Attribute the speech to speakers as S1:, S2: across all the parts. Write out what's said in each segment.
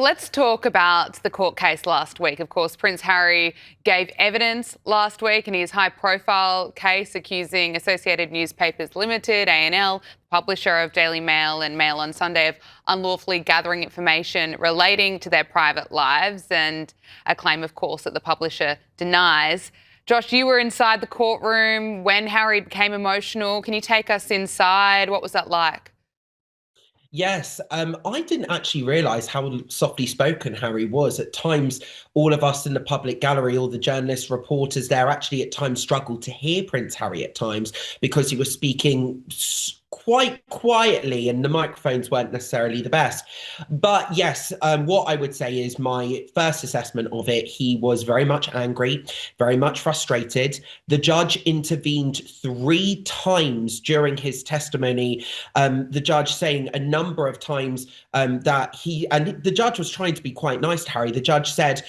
S1: Let's talk about the court case last week. Of course, Prince Harry gave evidence last week in his high-profile case accusing Associated Newspapers Limited, ANL, publisher of Daily Mail and Mail on Sunday, of unlawfully gathering information relating to their private lives, and a claim, of course, that the publisher denies. Josh, you were inside the courtroom when Harry became emotional. Can you take us inside? What was that like?
S2: Yes, I didn't actually realise how softly spoken Harry was. At times, all of us in the public gallery, all the journalists, reporters there, actually at times struggled to hear Prince Harry at times because he was speaking quite quietly and the microphones weren't necessarily the best. But yes, what I would say is my first assessment of it, he was very much angry, very much frustrated. The judge intervened 3 times during his testimony, the judge saying a number of times that the judge was trying to be quite nice to Harry. The judge said,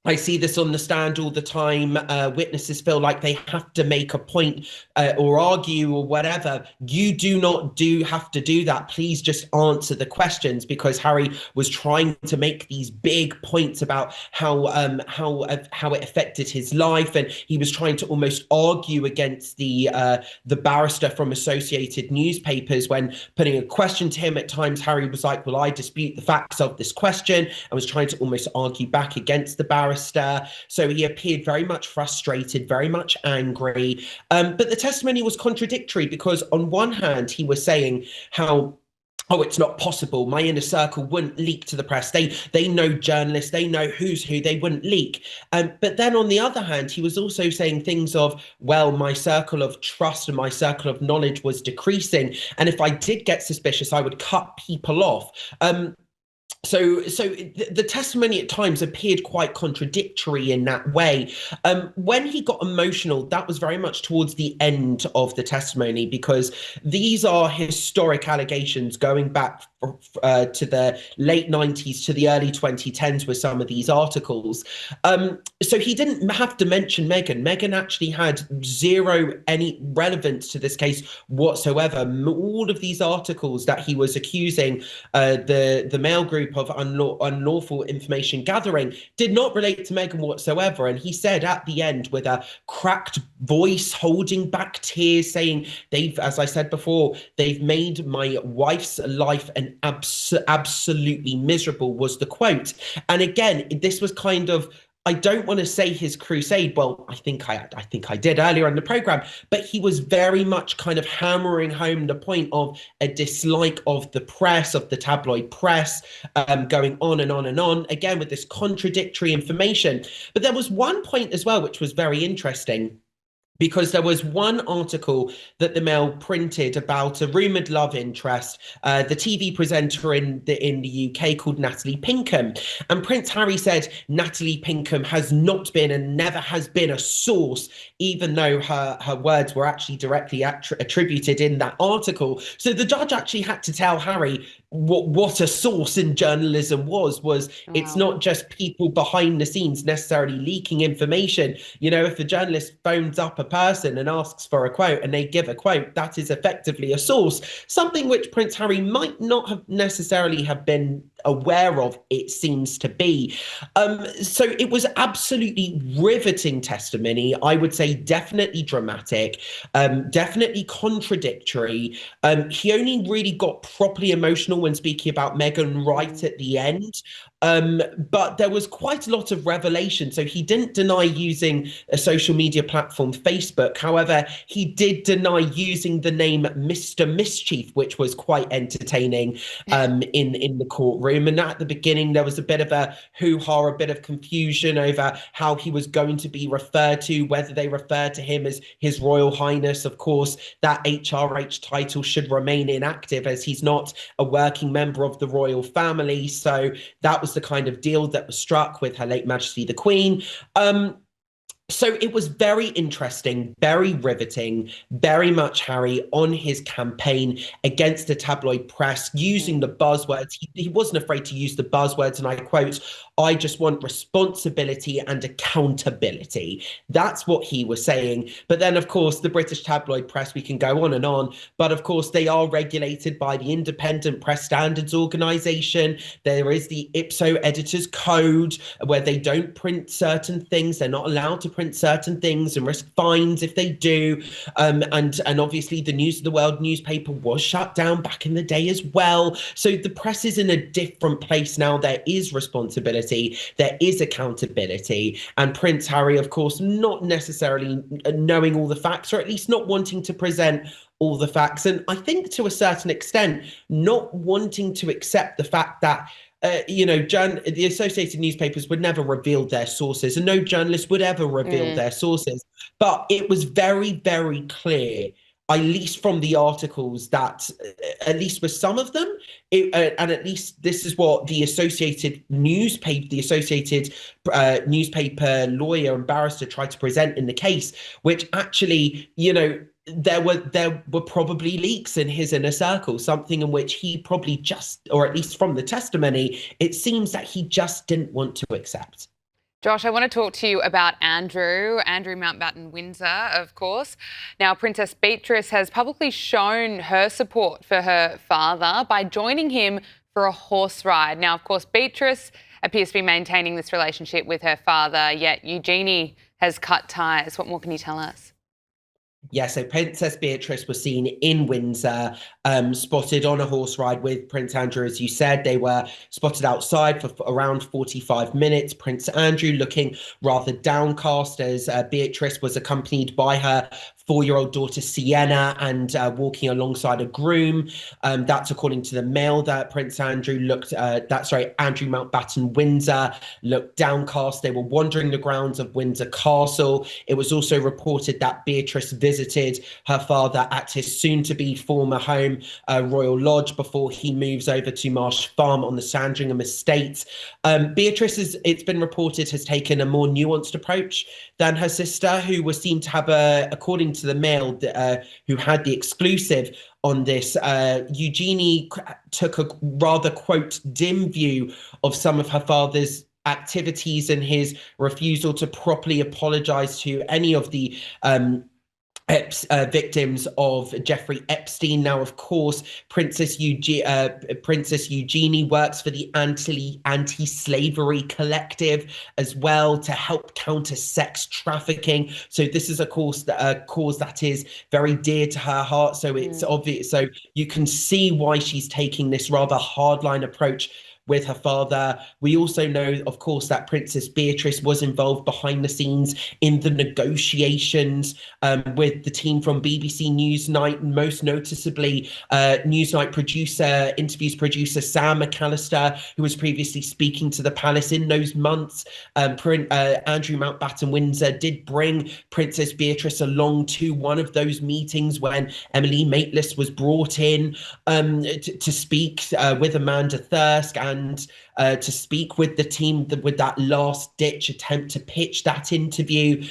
S2: I see this on the stand all the time. Witnesses feel like they have to make a point or argue or whatever. You do not have to do that. Please just answer the questions, because Harry was trying to make these big points about how it affected his life, and he was trying to almost argue against the barrister from Associated Newspapers when putting a question to him. At times, Harry was like, "Well, I dispute the facts of this question," and was trying to almost argue back against the barrister. So he appeared very much frustrated, very much angry. But the testimony was contradictory, because on one hand, he was saying how, oh, it's not possible. My inner circle wouldn't leak to the press. They know journalists. They know who's who. They wouldn't leak. But then on the other hand, he was also saying things of, well, my circle of trust and my circle of knowledge was decreasing. And if I did get suspicious, I would cut people off. So the testimony at times appeared quite contradictory in that way. When he got emotional, that was very much towards the end of the testimony, because these are historic allegations going back to the late 90s to the early 2010s with some of these articles. So he didn't have to mention Meghan. Meghan actually had any relevance to this case whatsoever. All of these articles that he was accusing the Mail Group of unlawful information gathering did not relate to Meghan whatsoever. And he said at the end, with a cracked voice, holding back tears, saying, as I said before, they've made my wife's life an absolutely miserable, was the quote. And again, this was kind of, I don't want to say his crusade. Well, I think I did earlier in the program, but he was very much kind of hammering home the point of a dislike of the press, of the tabloid press, going on and on and on, again with this contradictory information. But there was one point as well which was very interesting, because there was one article that the Mail printed about a rumoured love interest, the TV presenter in the UK called Natalie Pinkham. And Prince Harry said Natalie Pinkham has not been and never has been a source, even though her words were actually directly attributed in that article. So the judge actually had to tell Harry what a source in journalism was. It's not just people behind the scenes necessarily leaking information. You know, if a journalist phones up a person and asks for a quote and they give a quote, that is effectively a source, something which Prince Harry might not have necessarily have been aware of, it seems to be. So it was absolutely riveting testimony. I would say definitely dramatic, definitely contradictory. He only really got properly emotional when speaking about Meghan right at the end. But there was quite a lot of revelation. So he didn't deny using a social media platform, Facebook. However, he did deny using the name Mr. Mischief, which was quite entertaining in the courtroom. And at the beginning, there was a bit of a hoo-ha, a bit of confusion over how he was going to be referred to, whether they referred to him as His Royal Highness. Of course, that HRH title should remain inactive, as he's not a working member of the royal family. So that was the kind of deal that was struck with Her Late Majesty the Queen. So it was very interesting, very riveting, very much Harry on his campaign against the tabloid press, using the buzzwords. He wasn't afraid to use the buzzwords, and I quote, I just want responsibility and accountability. That's what he was saying. But then, of course, the British tabloid press, we can go on and on, but of course, they are regulated by the Independent Press Standards Organisation. There is the Ipso Editors Code where they don't print certain things. They're not allowed to print certain things and risk fines if they do. And obviously the News of the World newspaper was shut down back in the day as well. So the press is in a different place now. There is responsibility, there is accountability. And Prince Harry, of course, not necessarily knowing all the facts, or at least not wanting to present all the facts. And I think to a certain extent, not wanting to accept the fact that the Associated Newspapers would never reveal their sources, and no journalist would ever reveal their sources. But it was very, very clear, at least from the articles, that at least with some of them, and at least this is what the Associated newspaper lawyer and barrister tried to present in the case, which actually, there were probably leaks in his inner circle, something in which he probably just, or at least from the testimony, it seems that he just didn't want to accept.
S1: Josh, I want to talk to you about Andrew Mountbatten Windsor, of course. Now, Princess Beatrice has publicly shown her support for her father by joining him for a horse ride. Now, of course, Beatrice appears to be maintaining this relationship with her father, yet Eugenie has cut ties. What more can you tell us?
S2: Yeah, so Princess Beatrice was seen in Windsor, spotted on a horse ride with Prince Andrew, as you said. They were spotted outside for around 45 minutes. Prince Andrew looking rather downcast as Beatrice was accompanied by her 4-year-old daughter Sienna and walking alongside a groom. That's according to the Mail that Prince Andrew Andrew Mountbatten Windsor looked downcast. They were wandering the grounds of Windsor Castle. It was also reported that Beatrice visited her father at his soon-to-be former home, Royal Lodge, before he moves over to Marsh Farm on the Sandringham estate. Beatrice, it's been reported, has taken a more nuanced approach than her sister, who was seen to have according to the Mail, who had the exclusive on this. Eugenie took a rather, quote, dim view of some of her father's activities and his refusal to properly apologize to any of the victims of Jeffrey Epstein. Now, of course, Princess Eugenie works for the anti-slavery collective as well to help counter sex trafficking. So this is, of course, a cause that is very dear to her heart. So it's obvious. So you can see why she's taking this rather hardline approach with her father. We also know, of course, that Princess Beatrice was involved behind the scenes in the negotiations with the team from BBC Newsnight, most noticeably Newsnight interviews producer Sam McAllister, who was previously speaking to the palace in those months. Andrew Mountbatten Windsor did bring Princess Beatrice along to one of those meetings when Emily Maitlis was brought in to speak with Amanda Thirsk and to speak with the team with that last ditch attempt to pitch that interview.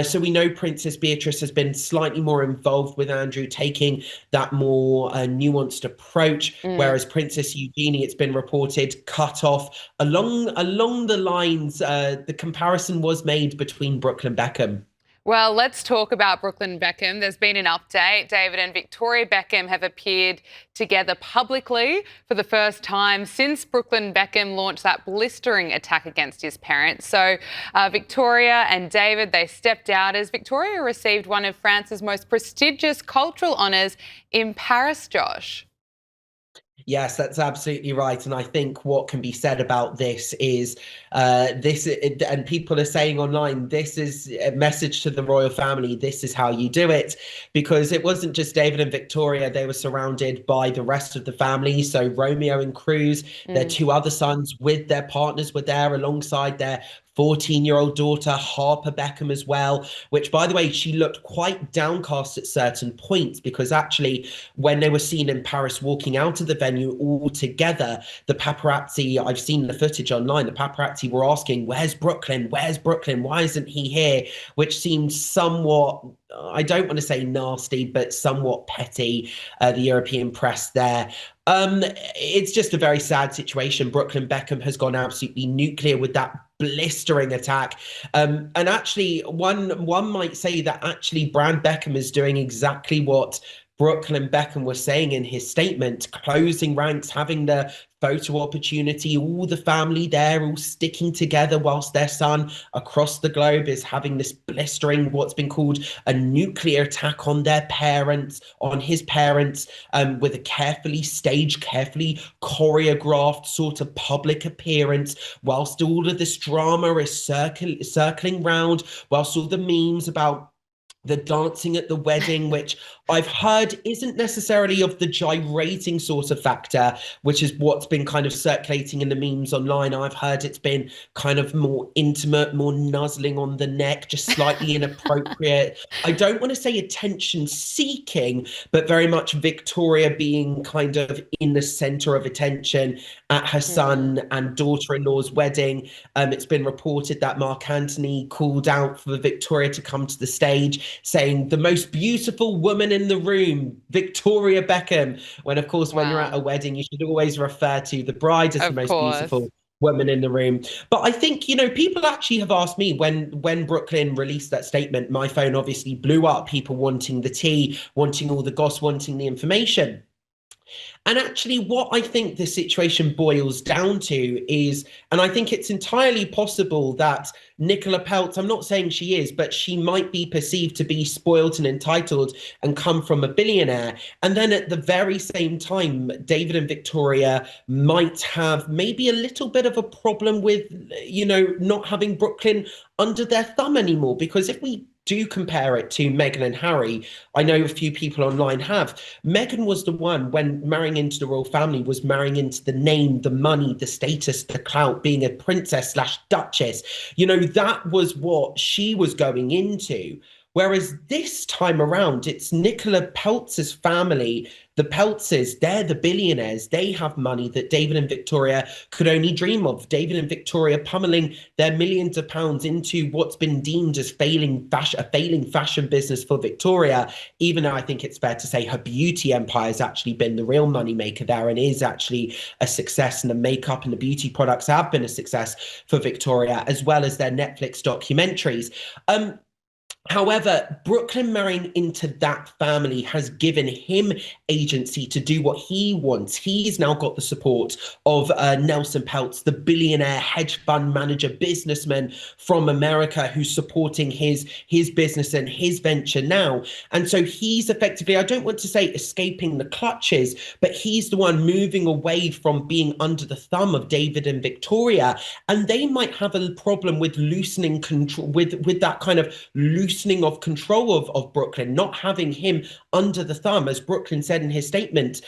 S2: So we know Princess Beatrice has been slightly more involved with Andrew, taking that more nuanced approach, whereas Princess Eugenie, it's been reported, cut off along the lines. The comparison was made between Brooklyn Beckham.
S1: Well, let's talk about Brooklyn Beckham. There's been an update. David and Victoria Beckham have appeared together publicly for the first time since Brooklyn Beckham launched that blistering attack against his parents. So Victoria and David, they stepped out as Victoria received one of France's most prestigious cultural honours in Paris, Josh.
S2: Yes, that's absolutely right. And I think what can be said about this is and people are saying online, this is a message to the royal family. This is how you do it, because it wasn't just David and Victoria. They were surrounded by the rest of the family. So Romeo and Cruz, their 2 other sons with their partners were there alongside their 14-year-old daughter, Harper Beckham, as well, which, by the way, she looked quite downcast at certain points because actually, when they were seen in Paris walking out of the venue all together, the paparazzi, I've seen the footage online, the paparazzi were asking, where's Brooklyn? Where's Brooklyn? Why isn't he here? Which seemed somewhat, I don't want to say nasty, but somewhat petty, the European press there. It's just a very sad situation. Brooklyn Beckham has gone absolutely nuclear with that blistering attack. And actually, one might say that actually Brand Beckham is doing exactly what Brooklyn Beckham was saying in his statement, closing ranks, having the photo opportunity, all the family there, all sticking together whilst their son across the globe is having this blistering, what's been called a nuclear attack on their parents, on his parents, with a carefully staged, carefully choreographed sort of public appearance, whilst all of this drama is circling round, whilst all the memes about the dancing at the wedding, which I've heard isn't necessarily of the gyrating sort of factor, which is what's been kind of circulating in the memes online. I've heard it's been kind of more intimate, more nuzzling on the neck, just slightly inappropriate. I don't want to say attention seeking, but very much Victoria being kind of in the center of attention at her son and daughter-in-law's wedding. It's been reported that Mark Antony called out for Victoria to come to the stage, saying the most beautiful woman in the room, Victoria Beckham, when of course when you're at a wedding you should always refer to the bride as the most beautiful woman in the room. But I think, you know, people actually have asked me when Brooklyn released that statement, my phone obviously blew up, people wanting the tea, wanting all the goss, wanting the information. And actually, what I think the situation boils down to is, and I think it's entirely possible that Nicola Peltz, I'm not saying she is, but she might be perceived to be spoilt and entitled and come from a billionaire. And then at the very same time, David and Victoria might have maybe a little bit of a problem with, you know, not having Brooklyn under their thumb anymore. Because if we do compare it to Meghan and Harry, I know a few people online have. Meghan was the one, when marrying into the royal family, was marrying into the name, the money, the status, the clout, being a princess slash duchess. You know, that was what she was going into. Whereas this time around, it's Nicola Peltz's family, the Peltzes, they're the billionaires. They have money that David and Victoria could only dream of. David and Victoria pummeling their millions of pounds into what's been deemed as a failing fashion business for Victoria, even though I think it's fair to say her beauty empire has actually been the real moneymaker there and is actually a success, and the makeup and the beauty products have been a success for Victoria, as well as their Netflix documentaries. However, Brooklyn marrying into that family has given him agency to do what he wants. He's now got the support of Nelson Peltz, the billionaire hedge fund manager, businessman from America, who's supporting his business and his venture now. And so he's effectively, I don't want to say escaping the clutches, but he's the one moving away from being under the thumb of David and Victoria. And they might have a problem with loosening control, with that kind of loosening of control of Brooklyn, not having him under the thumb. As Brooklyn said in his statement,